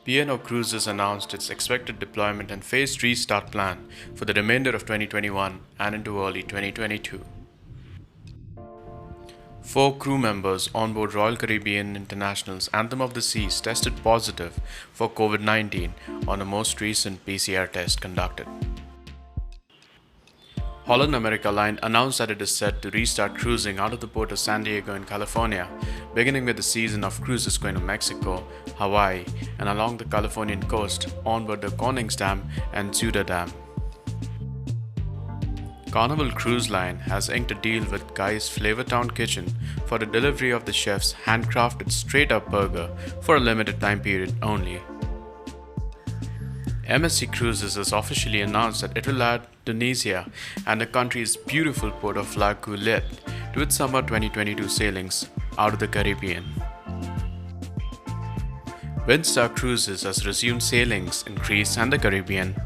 P&O Cruises announced its expected deployment and phased restart plan for the remainder of 2021 and into early 2022. 4 crew members on board Royal Caribbean International's Anthem of the Seas tested positive for COVID-19 on a most recent PCR test conducted. Holland America Line announced that it is set to restart cruising out of the port of San Diego in California, beginning with the season of cruises going to Mexico, Hawaii, and along the Californian coast onboard the Konings Dam and Zuda Dam. Carnival Cruise Line has inked a deal with Guy's Flavortown Kitchen for the delivery of the chef's handcrafted straight-up burger for a limited time period only. MSC Cruises has officially announced that it will add Tunisia and the country's beautiful port of La Goulette to its summer 2022 sailings out of the Caribbean. Windstar Cruises has resumed sailings in Greece and the Caribbean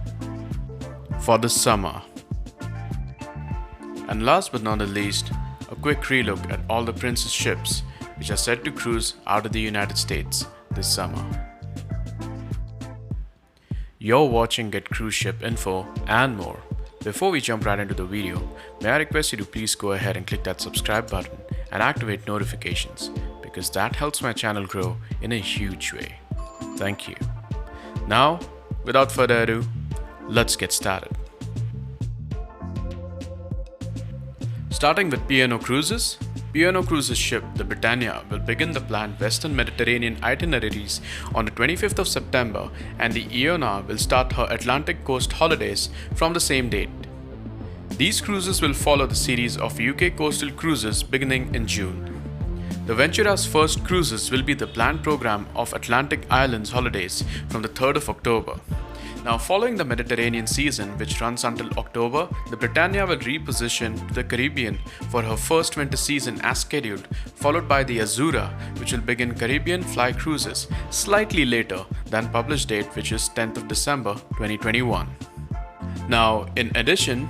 for the summer. And last but not the least, a quick relook at all the Princess ships which are set to cruise out of the United States this summer. You're watching Get Cruise Ship Info and more. Before we jump right into the video, may I request you to please go ahead and click that subscribe button and activate notifications because that helps my channel grow in a huge way. Thank you. Now, without further ado, let's get started. Starting with P&O Cruises, P&O Cruises ship, the Britannia, will begin the planned Western Mediterranean itineraries on the 25th of September, and the Iona will start her Atlantic coast holidays from the same date. These cruises will follow the series of UK coastal cruises beginning in June. The Ventura's first cruises will be the planned program of Atlantic Islands holidays from the 3rd of October. Now, following the Mediterranean season, which runs until October, the Britannia will reposition to the Caribbean for her first winter season as scheduled, followed by the Azura, which will begin Caribbean fly cruises slightly later than published date, which is 10th of December 2021. Now, in addition,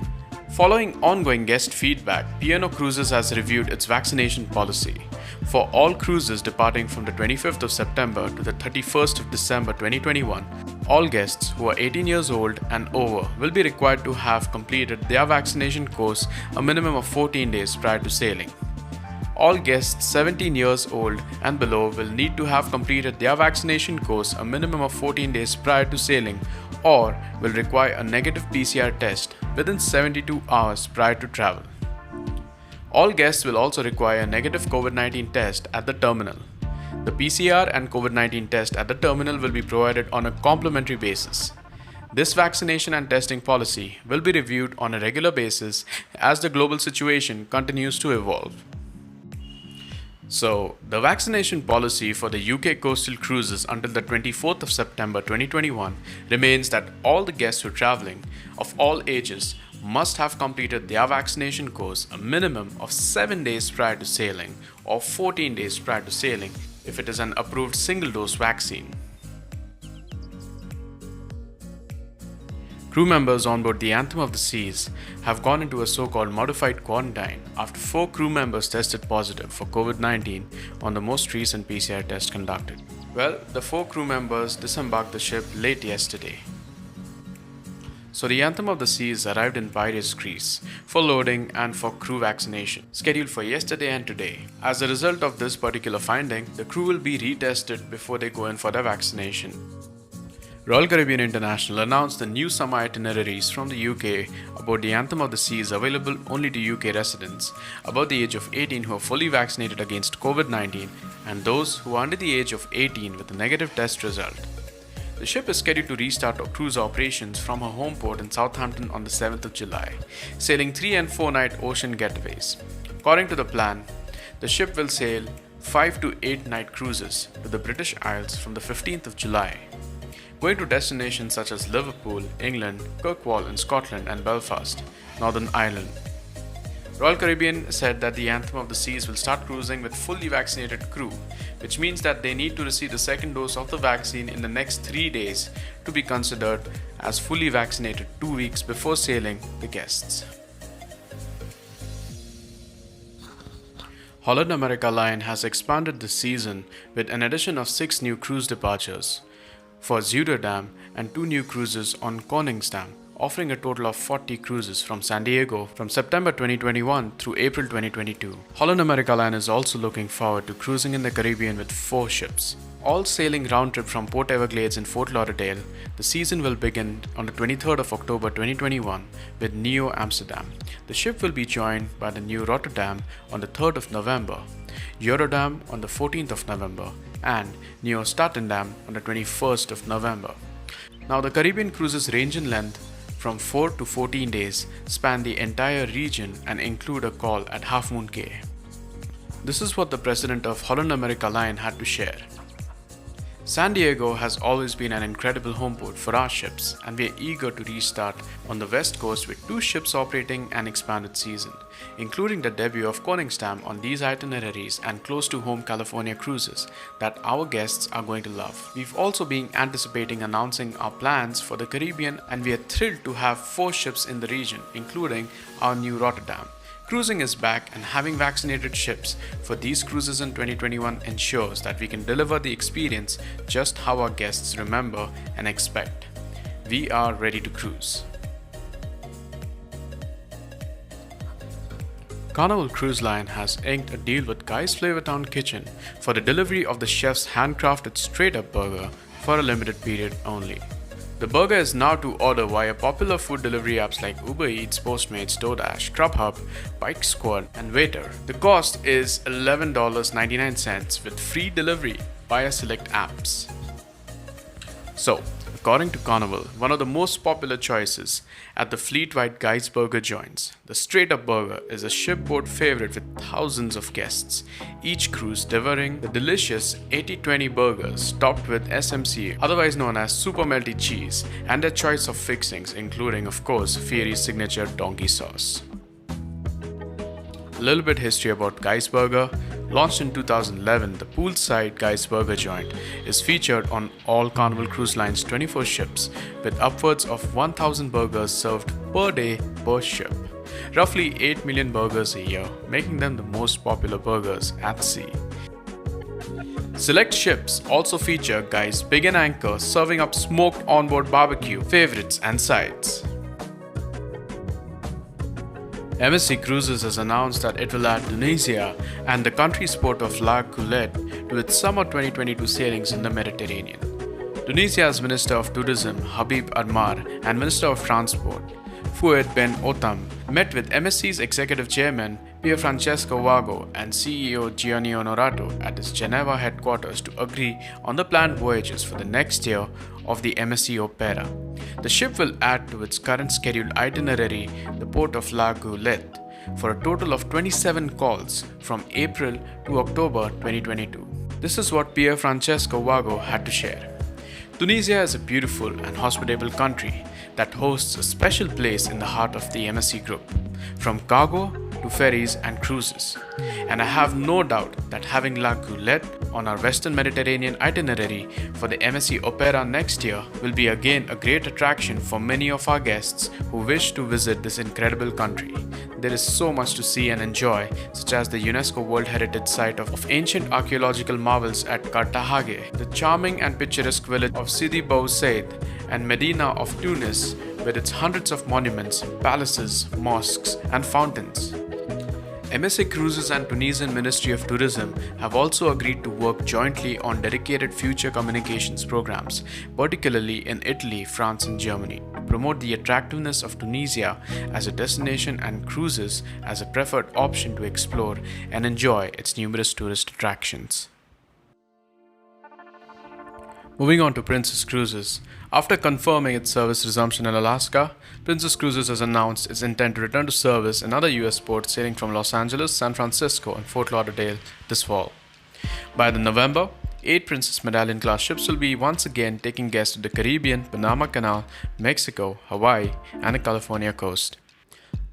following ongoing guest feedback, P&O Cruises has reviewed its vaccination policy. For all cruises departing from the 25th of September to the 31st of December 2021, all guests who are 18 years old and over will be required to have completed their vaccination course a minimum of 14 days prior to sailing. All guests 17 years old and below will need to have completed their vaccination course a minimum of 14 days prior to sailing or will require a negative PCR test within 72 hours prior to travel. All guests will also require a negative COVID-19 test at the terminal. The PCR and COVID-19 test at the terminal will be provided on a complimentary basis. This vaccination and testing policy will be reviewed on a regular basis as the global situation continues to evolve. So, the vaccination policy for the UK coastal cruises until the 24th of September 2021 remains that all the guests who are traveling of all ages must have completed their vaccination course a minimum of 7 days prior to sailing or 14 days prior to sailing if it is an approved single-dose vaccine. Crew members on board the Anthem of the Seas have gone into a so-called modified quarantine after 4 crew members tested positive for COVID-19 on the most recent PCR test conducted. Well, the 4 crew members disembarked the ship late yesterday. So the Anthem of the Seas arrived in Fieri, Greece for loading and for crew vaccination, scheduled for yesterday and today. As a result of this particular finding, the crew will be retested before they go in for their vaccination. Royal Caribbean International announced the new summer itineraries from the UK aboard the Anthem of the Seas available only to UK residents above the age of 18 who are fully vaccinated against COVID-19 and those who are under the age of 18 with a negative test result. The ship is scheduled to restart cruise operations from her home port in Southampton on the 7th of July, sailing 3 and 4 night ocean getaways. According to the plan, the ship will sail 5 to 8 night cruises to the British Isles from the 15th of July, going to destinations such as Liverpool, England, Kirkwall in Scotland and Belfast, Northern Ireland. Royal Caribbean said that the Anthem of the Seas will start cruising with fully vaccinated crew, which means that they need to receive the second dose of the vaccine in the next 3 days to be considered as fully vaccinated 2 weeks before sailing the guests. Holland America Line has expanded this season with an addition of 6 new cruise departures. for Zuiderdam and 2 new cruises on Koningsdam, offering a total of 40 cruises from San Diego from September 2021 through April 2022. Holland America Line is also looking forward to cruising in the Caribbean with 4 ships. All sailing round trip from Port Everglades in Fort Lauderdale, the season will begin on the 23rd of October 2021 with Neo Amsterdam. The ship will be joined by the New Rotterdam on the 3rd of November, Eurodam on the 14th of November, and Neo Statendam on the 21st of November. Now, the Caribbean cruises range in length from 4 to 14 days, span the entire region, and include a call at Half Moon Cay. This is what the president of Holland America Line had to share. San Diego has always been an incredible home port for our ships, and we are eager to restart on the West Coast with 2 ships operating an expanded season, including the debut of Koningsdam on these itineraries and close to home California cruises that our guests are going to love. We've also been anticipating announcing our plans for the Caribbean, and we are thrilled to have 4 ships in the region, including our New Rotterdam. Cruising is back, and having vaccinated ships for these cruises in 2021 ensures that we can deliver the experience just how our guests remember and expect. We are ready to cruise. Carnival Cruise Line has inked a deal with Guy's Flavortown Kitchen for the delivery of the chef's handcrafted straight-up burger for a limited period only. The burger is now to order via popular food delivery apps like Uber Eats, Postmates, DoorDash, Grubhub, Bike Squad, and Waiter. The cost is $11.99 with free delivery via select apps. So, according to Carnival, one of the most popular choices at the fleet-wide Guy's Burger joints, the straight-up burger is a shipboard favorite with thousands of guests, each cruise devouring the delicious 80/20 burgers topped with SMC, otherwise known as super melty cheese, and their choice of fixings, including, of course, Fieri's signature donkey sauce. A little bit history about Guy's Burger. Launched in 2011, the poolside Guy's Burger joint is featured on all Carnival Cruise Line's 24 ships, with upwards of 1,000 burgers served per day per ship. Roughly 8 million burgers a year, making them the most popular burgers at sea. Select ships also feature Guy's Big and Anchor, serving up smoked onboard barbecue, favorites, and sides. MSC Cruises has announced that it will add Tunisia and the country's port of La Goulette to its summer 2022 sailings in the Mediterranean. Tunisia's Minister of Tourism Habib Admar and Minister of Transport Fouad Ben Otam met with MSC's Executive Chairman Pier Francesco Vago and CEO Gianni Onorato at its Geneva headquarters to agree on the planned voyages for the next year of the MSC Opera. The ship will add to its current scheduled itinerary the port of La Goulette for a total of 27 calls from April to October 2022. This is what Pier Francesco Vago had to share. Tunisia is a beautiful and hospitable country that hosts a special place in the heart of the MSC Group, from cargo to ferries and cruises. And I have no doubt that having La Goulette on our Western Mediterranean itinerary for the MSC Opera next year will be again a great attraction for many of our guests who wish to visit this incredible country. There is so much to see and enjoy, such as the UNESCO World Heritage Site of ancient archaeological marvels at Carthage, the charming and picturesque village of Sidi Bou Said, and Medina of Tunis with its hundreds of monuments, palaces, mosques, and fountains. MSC Cruises and Tunisian Ministry of Tourism have also agreed to work jointly on dedicated future communications programs, particularly in Italy, France, and Germany, to promote the attractiveness of Tunisia as a destination and cruises as a preferred option to explore and enjoy its numerous tourist attractions. Moving on to Princess Cruises. After confirming its service resumption in Alaska, Princess Cruises has announced its intent to return to service in other US ports sailing from Los Angeles, San Francisco, and Fort Lauderdale this fall. By the November, 8 Princess Medallion class ships will be once again taking guests to the Caribbean, Panama Canal, Mexico, Hawaii, and the California coast.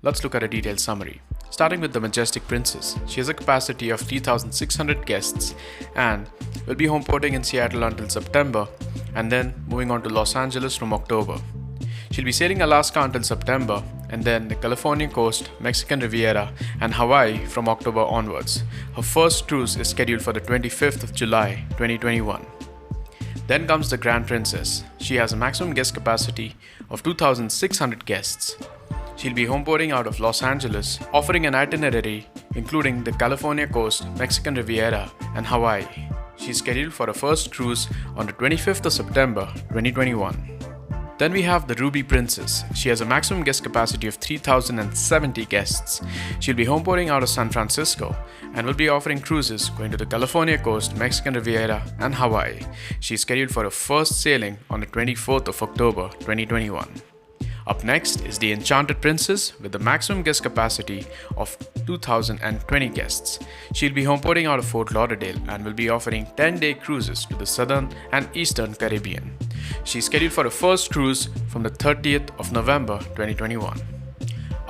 Let's look at a detailed summary. Starting with the Majestic Princess, she has a capacity of 3,600 guests and will be home porting in Seattle until September and then moving on to Los Angeles from October. She'll be sailing Alaska until September and then the California coast, Mexican Riviera, and Hawaii from October onwards. Her first cruise is scheduled for the 25th of July 2021. Then comes the Grand Princess. She has a maximum guest capacity of 2,600 guests. She'll be homeboarding out of Los Angeles, offering an itinerary including the California coast, Mexican Riviera, and Hawaii. She's scheduled for a first cruise on the 25th of September 2021. Then we have the Ruby Princess. She has a maximum guest capacity of 3,070 guests. She'll be homeboarding out of San Francisco and will be offering cruises going to the California coast, Mexican Riviera, and Hawaii. She's scheduled for a first sailing on the 24th of October 2021. Up next is the Enchanted Princess with a maximum guest capacity of 2,020 guests. She'll be homeboarding out of Fort Lauderdale and will be offering 10-day cruises to the Southern and Eastern Caribbean. She's scheduled for a first cruise from the 30th of November 2021.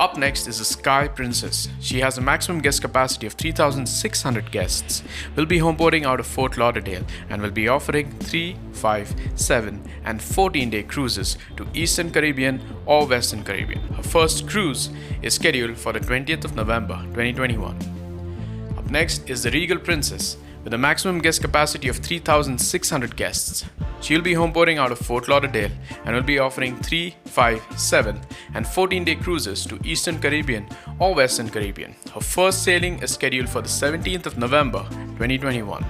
Up next is the Sky Princess. She has a maximum guest capacity of 3,600 guests, will be homeboarding out of Fort Lauderdale and will be offering 3, 5, 7 and 14-day cruises to Eastern Caribbean or Western Caribbean. Her first cruise is scheduled for the 20th of November 2021. Up next is the Regal Princess with a maximum guest capacity of 3,600 guests. She will be homeboarding out of Fort Lauderdale and will be offering 3, 5, 7 and 14-day cruises to Eastern Caribbean or Western Caribbean. Her first sailing is scheduled for the 17th of November 2021.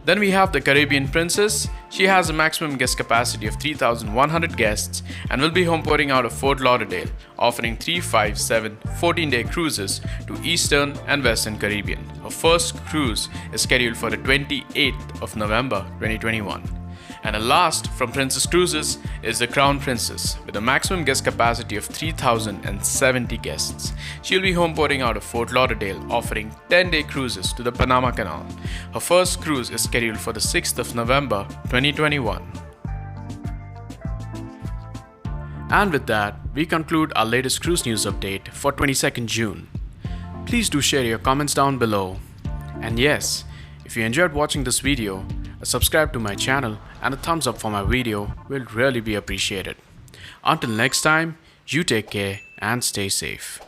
Then we have the Caribbean Princess. She has a maximum guest capacity of 3,100 guests and will be homeboarding out of Fort Lauderdale, offering 3, 5, 7, 14-day cruises to Eastern and Western Caribbean. Her first cruise is scheduled for the 28th of November 2021. And the last from Princess Cruises is the Crown Princess with a maximum guest capacity of 3,070 guests. She'll be homeboarding out of Fort Lauderdale, offering 10-day cruises to the Panama Canal. Her first cruise is scheduled for the 6th of November 2021. And with that, we conclude our latest cruise news update for 22nd June. Please do share your comments down below. And yes, if you enjoyed watching this video, a subscribe to my channel and a thumbs up for my video will really be appreciated. Until next time, you take care and stay safe.